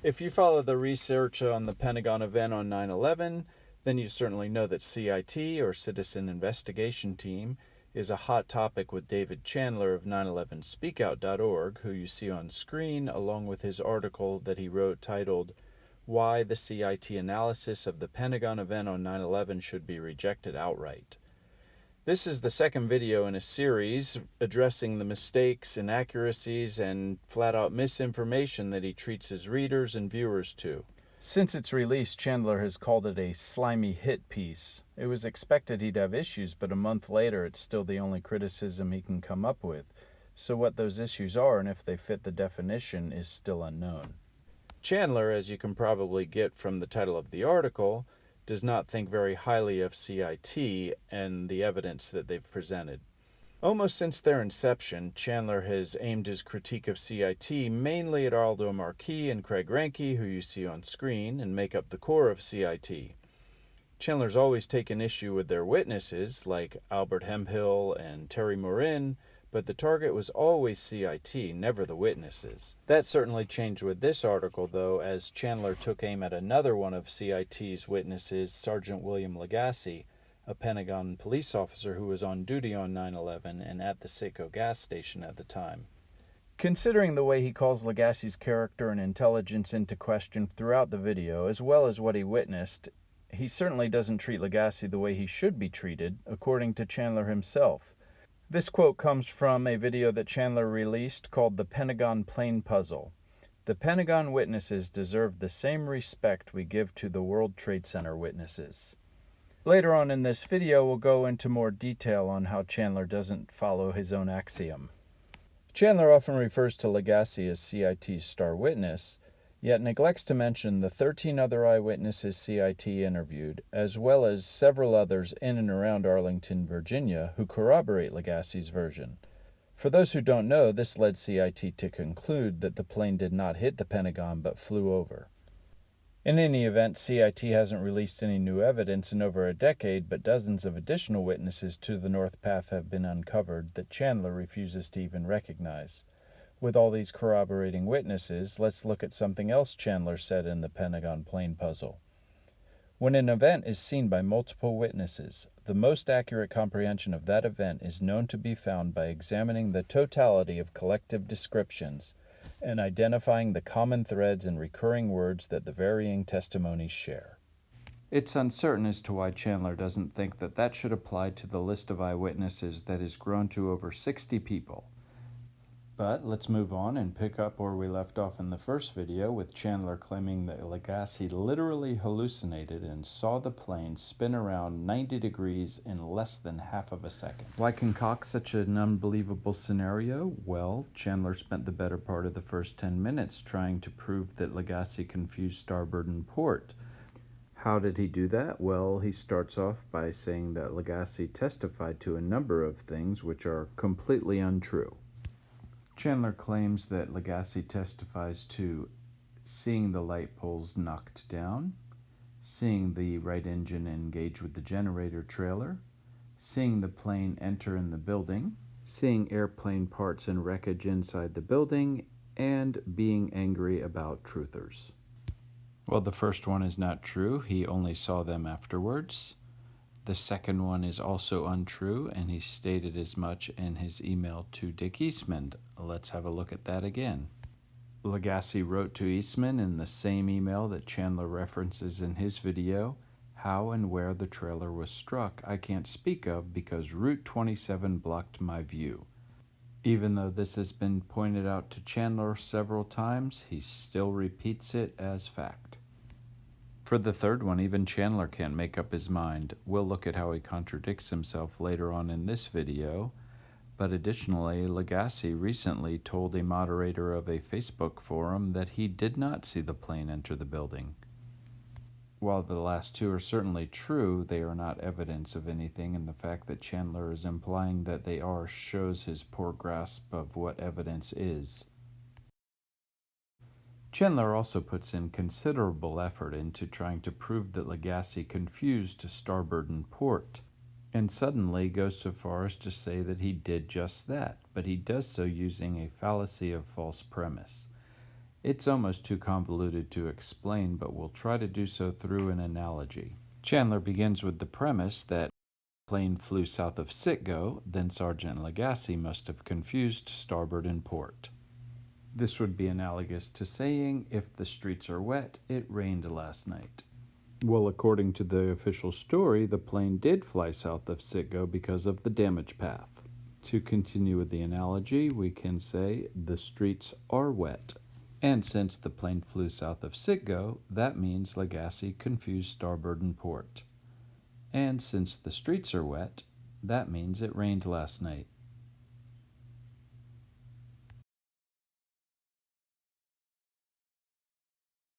If you follow the research on the Pentagon event on 9/11, then you certainly know that CIT, or Citizen Investigation Team, is a hot topic with David Chandler of 911speakout.org, who you see on screen, along with his article that he wrote titled, "Why the CIT Analysis of the Pentagon Event on 9/11 Should Be Rejected Outright." This is the second video in a series addressing the mistakes, inaccuracies, and flat-out misinformation that he treats his readers and viewers to. Since its release, Chandler has called it a slimy hit piece. It was expected he'd have issues, but a month later it's still the only criticism he can come up with. So what those issues are and if they fit the definition is still unknown. Chandler, as you can probably get from the title of the article, does not think very highly of CIT and the evidence that they've presented. Almost since their inception, Chandler has aimed his critique of CIT mainly at Aldo Marquis and Craig Ranke, who you see on screen, and make up the core of CIT. Chandler's always taken issue with their witnesses, like Albert Hemphill and Terry Morin, but the target was always CIT, never the witnesses. That certainly changed with this article, though, as Chandler took aim at another one of CIT's witnesses, Sergeant William Lagasse, a Pentagon police officer who was on duty on 9/11 and at the Citgo gas station at the time. Considering the way he calls Lagasse's character and intelligence into question throughout the video, as well as what he witnessed, he certainly doesn't treat Lagasse the way he should be treated, according to Chandler himself. This quote comes from a video that Chandler released called "The Pentagon Plane Puzzle." The Pentagon witnesses deserve the same respect we give to the World Trade Center witnesses. Later on in this video, we'll go into more detail on how Chandler doesn't follow his own axiom. Chandler often refers to Lagasse as CIT's star witness, yet neglects to mention the 13 other eyewitnesses CIT interviewed, as well as several others in and around Arlington, Virginia, who corroborate Lagasse's version. For those who don't know, this led CIT to conclude that the plane did not hit the Pentagon but flew over. In any event, CIT hasn't released any new evidence in over a decade, but dozens of additional witnesses to the North Path have been uncovered that Chandler refuses to even recognize. With all these corroborating witnesses, let's look at something else Chandler said in the Pentagon plane puzzle. When an event is seen by multiple witnesses, the most accurate comprehension of that event is known to be found by examining the totality of collective descriptions and identifying the common threads and recurring words that the varying testimonies share. It's uncertain as to why Chandler doesn't think that that should apply to the list of eyewitnesses that has grown to over 60 people. But let's move on and pick up where we left off in the first video, with Chandler claiming that Lagasse literally hallucinated and saw the plane spin around 90 degrees in less than half of a second. Why concoct such an unbelievable scenario? Well, Chandler spent the better part of the first 10 minutes trying to prove that Lagasse confused starboard and port. How did he do that? Well, he starts off by saying that Lagasse testified to a number of things which are completely untrue. Chandler claims that Lagasse testifies to seeing the light poles knocked down, seeing the right engine engage with the generator trailer, seeing the plane enter in the building, seeing airplane parts and wreckage inside the building, and being angry about truthers. Well, the first one is not true. He only saw them afterwards. The second one is also untrue, and he stated as much in his email to Dick Eastman. Let's have a look at that again. Lagasse wrote to Eastman in the same email that Chandler references in his video, "How and where the trailer was struck, I can't speak of because Route 27 blocked my view." Even though this has been pointed out to Chandler several times, he still repeats it as fact. For the third one, even Chandler can't make up his mind. We'll look at how he contradicts himself later on in this video. But additionally, Lagasse recently told a moderator of a Facebook forum that he did not see the plane enter the building. While the last two are certainly true, they are not evidence of anything, and the fact that Chandler is implying that they are shows his poor grasp of what evidence is. Chandler also puts in considerable effort into trying to prove that Lagasse confused starboard and port, and suddenly goes so far as to say that he did just that, but he does so using a fallacy of false premise. It's almost too convoluted to explain, but we'll try to do so through an analogy. Chandler begins with the premise that the plane flew south of Citgo, then Sergeant Lagasse must have confused starboard and port. This would be analogous to saying, if the streets are wet, it rained last night. Well, according to the official story, the plane did fly south of Citgo because of the damage path. To continue with the analogy, we can say the streets are wet. And since the plane flew south of Citgo, that means Lagasse confused starboard and port. And since the streets are wet, that means it rained last night.